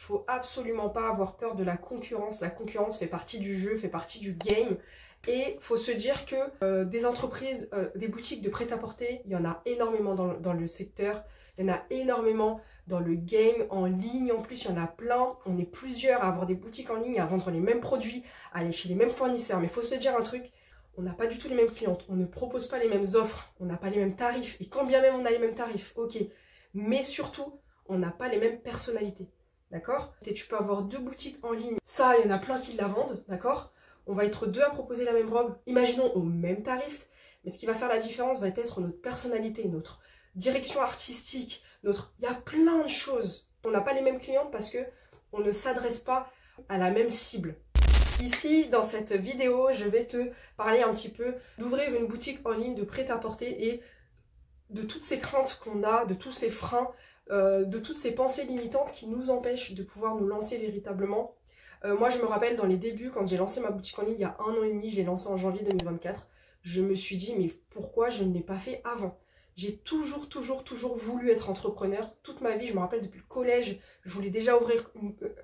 faut absolument pas avoir peur de la concurrence. La concurrence fait partie du jeu, fait partie du game. Et faut se dire que des entreprises, des boutiques de prêt-à-porter, il y en a énormément dans le secteur. Il y en a énormément dans le game, en ligne en plus, il y en a plein. On est plusieurs à avoir des boutiques en ligne, à vendre les mêmes produits, à aller chez les mêmes fournisseurs. Mais il faut se dire un truc, on n'a pas du tout les mêmes clientes, on ne propose pas les mêmes offres, on n'a pas les mêmes tarifs. Et quand bien même on a les mêmes tarifs, ok. Mais surtout, on n'a pas les mêmes personnalités, d'accord? Et tu peux avoir 2 boutiques en ligne, ça, il y en a plein qui la vendent, d'accord? On va être 2 à proposer la même robe, imaginons au même tarif, mais ce qui va faire la différence va être notre personnalité, notre direction artistique, il y a plein de choses. On n'a pas les mêmes clientes parce que on ne s'adresse pas à la même cible. Ici, dans cette vidéo, je vais te parler un petit peu d'ouvrir une boutique en ligne de prêt-à-porter et de toutes ces craintes qu'on a, de tous ces freins, de toutes ces pensées limitantes qui nous empêchent de pouvoir nous lancer véritablement. Moi, je me rappelle dans les débuts, quand j'ai lancé ma boutique en ligne il y a 1 an et demi, je l'ai lancée en janvier 2024, je me suis dit, mais pourquoi je ne l'ai pas fait avant? J'ai toujours voulu être entrepreneur. Toute ma vie, je me rappelle depuis le collège, je voulais déjà ouvrir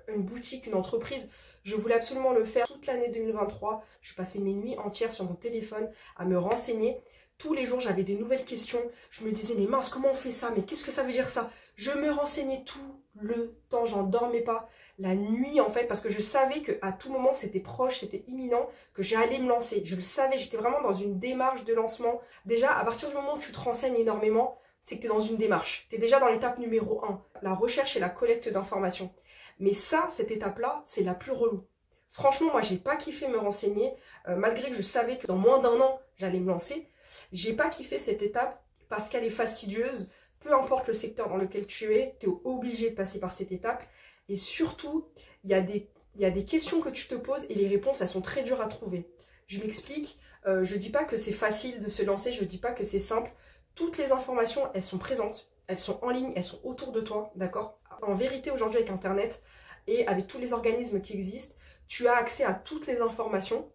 une boutique, une entreprise. Je voulais absolument le faire toute l'année 2023. Je passais mes nuits entières sur mon téléphone à me renseigner. Tous les jours, j'avais des nouvelles questions. Je me disais, mais mince, comment on fait ça? Mais qu'est-ce que ça veut dire ça? Je me renseignais tout le temps, j'en dormais pas. La nuit, en fait, parce que je savais qu'à tout moment, c'était proche, c'était imminent, que j'allais me lancer. Je le savais, j'étais vraiment dans une démarche de lancement. Déjà, à partir du moment où tu te renseignes énormément, c'est que tu es dans une démarche. Tu es déjà dans l'étape numéro 1, la recherche et la collecte d'informations. Mais ça, cette étape-là, c'est la plus relou. Franchement, moi, j'ai pas kiffé me renseigner, malgré que je savais que dans moins d'1 an, j'allais me lancer. J'ai pas kiffé cette étape parce qu'elle est fastidieuse. Peu importe le secteur dans lequel tu es, tu es obligé de passer par cette étape. Et surtout, il y a des questions que tu te poses et les réponses, elles sont très dures à trouver. Je m'explique, je dis pas que c'est facile de se lancer, je dis pas que c'est simple. Toutes les informations, elles sont présentes, elles sont en ligne, elles sont autour de toi, d'accord? En vérité, aujourd'hui, avec Internet et avec tous les organismes qui existent, tu as accès à toutes les informations.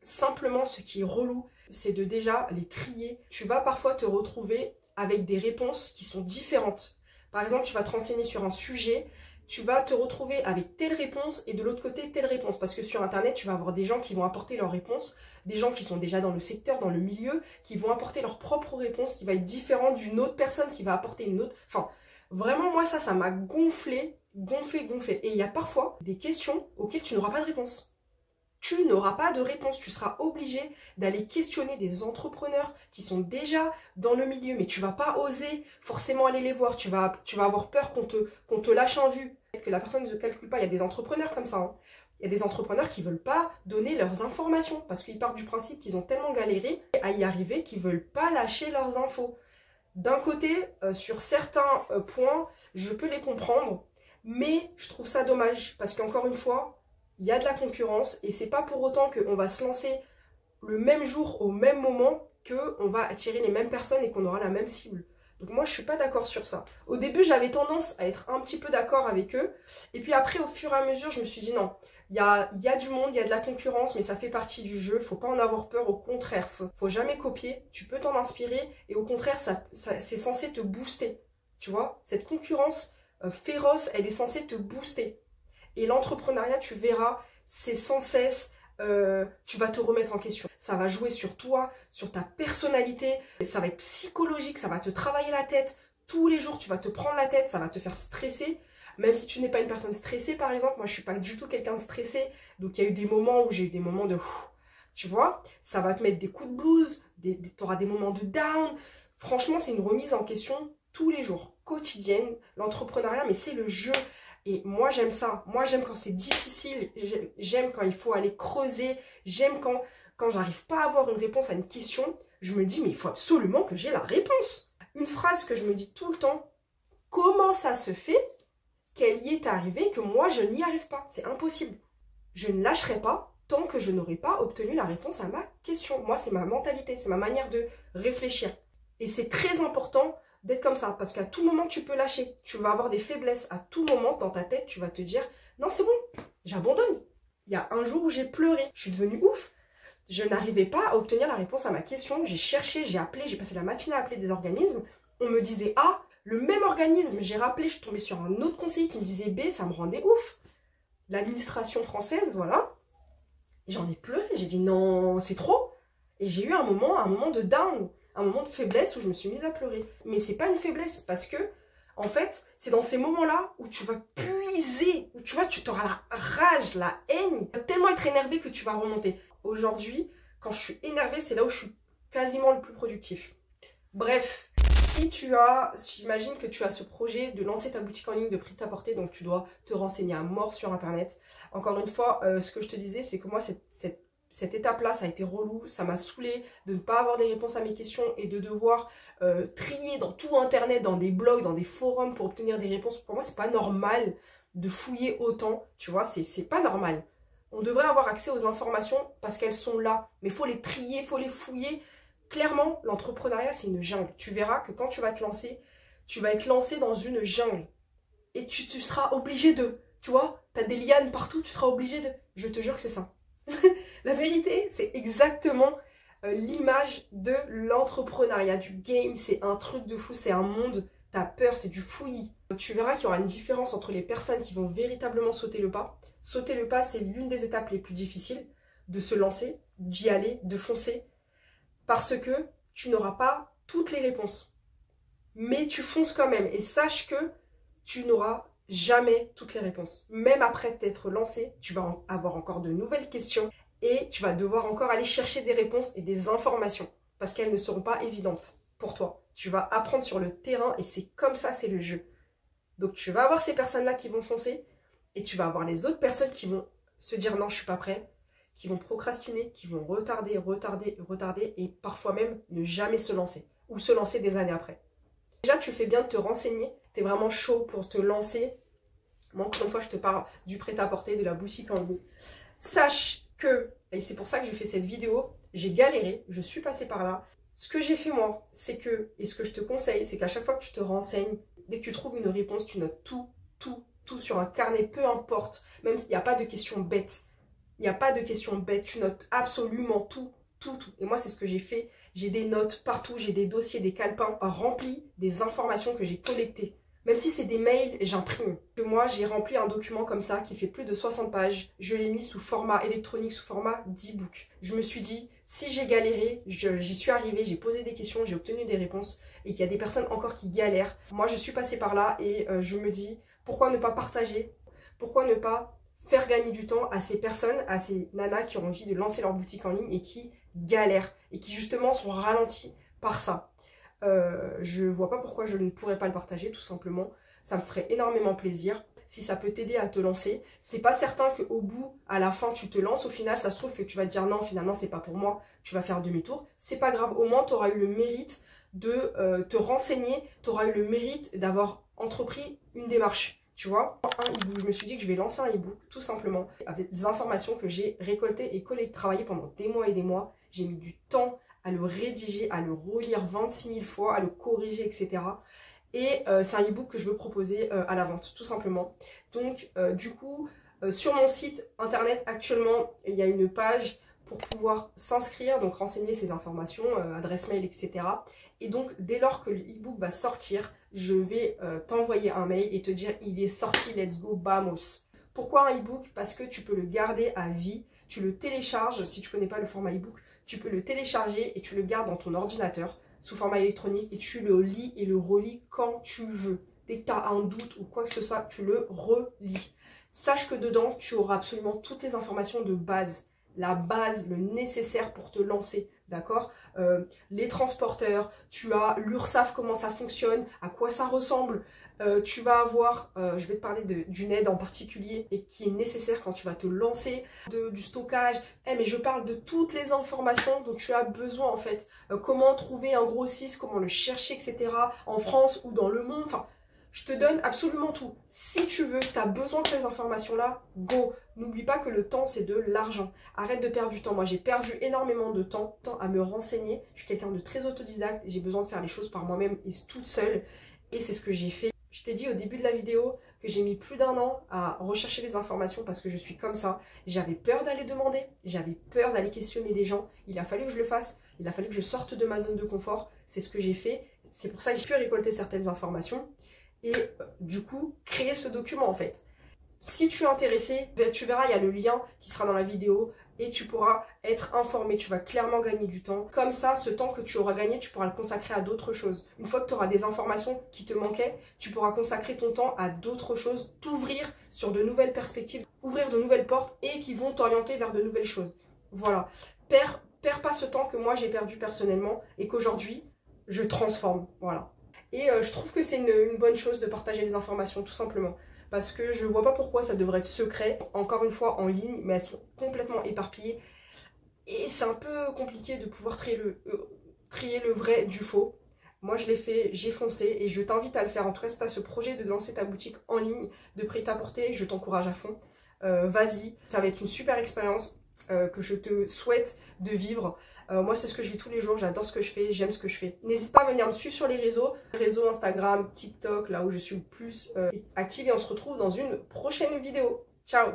Simplement, ce qui est relou, c'est de déjà les trier. Tu vas parfois te retrouver avec des réponses qui sont différentes. Par exemple, tu vas te renseigner sur un sujet, tu vas te retrouver avec telle réponse et de l'autre côté telle réponse. Parce que sur Internet, tu vas avoir des gens qui vont apporter leurs réponses, des gens qui sont déjà dans le secteur, dans le milieu, qui vont apporter leur propre réponse qui va être différente d'une autre personne qui va apporter une autre. Enfin, vraiment, moi, ça m'a gonflé. Et il y a parfois des questions auxquelles tu n'auras pas de réponse. Tu n'auras pas de réponse, tu seras obligé d'aller questionner des entrepreneurs qui sont déjà dans le milieu, mais tu ne vas pas oser forcément aller les voir, tu vas avoir peur qu'on te lâche en vue, que la personne ne se calcule pas. Il y a des entrepreneurs comme ça, hein. Il y a des entrepreneurs qui ne veulent pas donner leurs informations parce qu'ils partent du principe qu'ils ont tellement galéré à y arriver qu'ils ne veulent pas lâcher leurs infos. D'un côté, sur certains points, je peux les comprendre, mais je trouve ça dommage parce qu'encore une fois, il y a de la concurrence et c'est pas pour autant qu'on va se lancer le même jour, au même moment, qu'on va attirer les mêmes personnes et qu'on aura la même cible. Donc moi, je suis pas d'accord sur ça. Au début, j'avais tendance à être un petit peu d'accord avec eux. Et puis après, au fur et à mesure, je me suis dit non, il y a du monde, il y a de la concurrence, mais ça fait partie du jeu. Faut pas en avoir peur, au contraire. Faut jamais copier. Tu peux t'en inspirer et au contraire, c'est censé te booster. Tu vois, cette concurrence féroce, elle est censée te booster. Et l'entrepreneuriat, tu verras, c'est sans cesse, tu vas te remettre en question. Ça va jouer sur toi, sur ta personnalité, ça va être psychologique, ça va te travailler la tête. Tous les jours, tu vas te prendre la tête, ça va te faire stresser. Même si tu n'es pas une personne stressée, par exemple, moi je ne suis pas du tout quelqu'un de stressé. Donc il y a eu des moments où j'ai eu des moments de... Tu vois, ça va te mettre des coups de blues, tu auras des moments de down. Franchement, c'est une remise en question tous les jours, quotidienne. L'entrepreneuriat, mais c'est le jeu. Et moi, j'aime ça. Moi, j'aime quand c'est difficile. J'aime quand il faut aller creuser. J'aime quand j'arrive pas à avoir une réponse à une question. Je me dis, mais il faut absolument que j'ai la réponse. Une phrase que je me dis tout le temps. Comment ça se fait qu'elle y est arrivée que moi, je n'y arrive pas? C'est impossible. Je ne lâcherai pas tant que je n'aurai pas obtenu la réponse à ma question. Moi, c'est ma mentalité. C'est ma manière de réfléchir. Et c'est très important d'être comme ça, parce qu'à tout moment tu peux lâcher, tu vas avoir des faiblesses, à tout moment dans ta tête tu vas te dire non c'est bon, j'abandonne. Il y a un jour où j'ai pleuré, je suis devenue ouf, je n'arrivais pas à obtenir la réponse à ma question, j'ai cherché, j'ai appelé, j'ai passé la matinée à appeler des organismes, on me disait ah Le même organisme, j'ai rappelé, je suis tombée sur un autre conseiller qui me disait B, ça me rendait ouf. L'administration française, voilà. J'en ai pleuré, j'ai dit non, c'est trop. Et j'ai eu un moment de down, un moment de faiblesse où je me suis mise à pleurer. Mais c'est pas une faiblesse parce que, en fait, c'est dans ces moments-là où tu vas puiser, où tu vois, tu auras la rage, la haine. Tu vas tellement être énervé que tu vas remonter. Aujourd'hui, quand je suis énervée, c'est là où je suis quasiment le plus productif. Bref, j'imagine que tu as ce projet de lancer ta boutique en ligne de prêt-à-porter, donc tu dois te renseigner à mort sur Internet. Encore une fois, ce que je te disais, c'est que moi, cette étape-là, ça a été relou, ça m'a saoulée de ne pas avoir des réponses à mes questions et de devoir trier dans tout Internet, dans des blogs, dans des forums pour obtenir des réponses. Pour moi, c'est pas normal de fouiller autant, tu vois, c'est pas normal. On devrait avoir accès aux informations parce qu'elles sont là, mais il faut les trier, il faut les fouiller. Clairement, l'entrepreneuriat, c'est une jungle. Tu verras que quand tu vas te lancer, tu vas être lancé dans une jungle. Et tu seras obligé de, tu vois, tu as des lianes partout, tu seras obligé de... Je te jure que c'est ça. La vérité, c'est exactement l'image de l'entrepreneuriat, du game. C'est un truc de fou, c'est un monde, t'as peur, c'est du fouillis. Tu verras qu'il y aura une différence entre les personnes qui vont véritablement sauter le pas. Sauter le pas, c'est l'une des étapes les plus difficiles de se lancer, d'y aller, de foncer. Parce que tu n'auras pas toutes les réponses. Mais tu fonces quand même. Et sache que tu n'auras jamais toutes les réponses. Même après t'être lancé, tu vas avoir encore de nouvelles questions. Et tu vas devoir encore aller chercher des réponses et des informations. Parce qu'elles ne seront pas évidentes pour toi. Tu vas apprendre sur le terrain et c'est comme ça, c'est le jeu. Donc tu vas avoir ces personnes-là qui vont foncer. Et tu vas avoir les autres personnes qui vont se dire non, je suis pas prêt. Qui vont procrastiner, qui vont retarder et parfois même ne jamais se lancer ou se lancer des années après. Déjà, tu fais bien de te renseigner, tu es vraiment chaud pour te lancer. Moi, encore une fois, je te parle du prêt-à-porter, de la boutique en ligne. Sache que, et c'est pour ça que je fais cette vidéo, j'ai galéré, je suis passée par là. Ce que j'ai fait moi, c'est que, et ce que je te conseille, c'est qu'à chaque fois que tu te renseignes, dès que tu trouves une réponse, tu notes tout sur un carnet, peu importe, même s'il n'y a pas de questions bêtes. Il n'y a pas de questions bêtes, tu notes absolument tout. Et moi, c'est ce que j'ai fait. J'ai des notes partout, j'ai des dossiers, des calepins remplis des informations que j'ai collectées. Même si c'est des mails, j'imprime. Moi, j'ai rempli un document comme ça qui fait plus de 60 pages. Je l'ai mis sous format électronique, sous format d'e-book. Je me suis dit, si j'ai galéré, j'y suis arrivée, j'ai posé des questions, j'ai obtenu des réponses et qu'il y a des personnes encore qui galèrent. Moi, je suis passée par là et je me dis, pourquoi ne pas partager? Pourquoi ne pas faire gagner du temps à ces personnes, à ces nanas qui ont envie de lancer leur boutique en ligne et qui galèrent et qui justement sont ralenties par ça. Je vois pas pourquoi je ne pourrais pas le partager, tout simplement. Ça me ferait énormément plaisir. Si ça peut t'aider à te lancer, c'est pas certain qu'au bout, à la fin, tu te lances. Au final, ça se trouve que tu vas te dire non, finalement, c'est pas pour moi. Tu vas faire demi-tour. C'est pas grave. Au moins, tu auras eu le mérite de te renseigner. Tu auras eu le mérite d'avoir entrepris une démarche. Tu vois, un e-book. Je me suis dit que je vais lancer un e-book, tout simplement, avec des informations que j'ai récoltées et travaillées pendant des mois et des mois. J'ai mis du temps à le rédiger, à le relire 26 000 fois, à le corriger, etc. Et c'est un e-book que je veux proposer à la vente, tout simplement. Donc, du coup, sur mon site internet, actuellement, il y a une page pour pouvoir s'inscrire, donc renseigner ses informations, adresse mail, etc. Et donc, dès lors que l'e-book va sortir, je vais t'envoyer un mail et te dire il est sorti, let's go, vamos. Pourquoi un e-book? Parce que tu peux le garder à vie, tu le télécharges, si tu ne connais pas le format e-book, tu peux le télécharger et tu le gardes dans ton ordinateur sous format électronique et tu le lis et le relis quand tu veux. Dès que tu as un doute ou quoi que ce soit, tu le relis. Sache que dedans, tu auras absolument toutes les informations de base. La base, le nécessaire pour te lancer, d'accord? Les transporteurs, tu as l'URSSAF, comment ça fonctionne, à quoi ça ressemble. Tu vas avoir, je vais te parler d'une aide en particulier et qui est nécessaire quand tu vas te lancer, du stockage. Mais je parle de toutes les informations dont tu as besoin en fait. Comment trouver un grossiste, comment le chercher, etc. en France ou dans le monde. Enfin, je te donne absolument tout. Si tu veux, tu as besoin de ces informations-là, go. N'oublie pas que le temps, c'est de l'argent. Arrête de perdre du temps. Moi, j'ai perdu énormément de temps à me renseigner. Je suis quelqu'un de très autodidacte et j'ai besoin de faire les choses par moi-même et toute seule. Et c'est ce que j'ai fait. Je t'ai dit au début de la vidéo que j'ai mis plus d'1 an à rechercher les informations parce que je suis comme ça. J'avais peur d'aller demander, j'avais peur d'aller questionner des gens. Il a fallu que je le fasse, il a fallu que je sorte de ma zone de confort. C'est ce que j'ai fait. C'est pour ça que j'ai pu récolter certaines informations et du coup créer ce document en fait. Si tu es intéressé, tu verras, il y a le lien qui sera dans la vidéo et tu pourras être informé, tu vas clairement gagner du temps. Comme ça, ce temps que tu auras gagné, tu pourras le consacrer à d'autres choses. Une fois que tu auras des informations qui te manquaient, tu pourras consacrer ton temps à d'autres choses, t'ouvrir sur de nouvelles perspectives, ouvrir de nouvelles portes et qui vont t'orienter vers de nouvelles choses. Voilà. Perds pas ce temps que moi j'ai perdu personnellement et qu'aujourd'hui, je transforme. Voilà. Et je trouve que c'est une bonne chose de partager les informations, tout simplement. Parce que je vois pas pourquoi ça devrait être secret, encore une fois en ligne, mais elles sont complètement éparpillées. Et c'est un peu compliqué de pouvoir trier le vrai du faux. Moi je l'ai fait, j'ai foncé et je t'invite à le faire. En tout cas, si tu as ce projet de lancer ta boutique en ligne de prêt-à-porter, je t'encourage à fond. Vas-y, ça va être une super expérience que je te souhaite de vivre. Moi c'est ce que je vis tous les jours, j'adore ce que je fais, j'aime ce que je fais. N'hésite pas à venir me suivre sur les réseaux Instagram, TikTok, là où je suis le plus active et on se retrouve dans une prochaine vidéo. Ciao!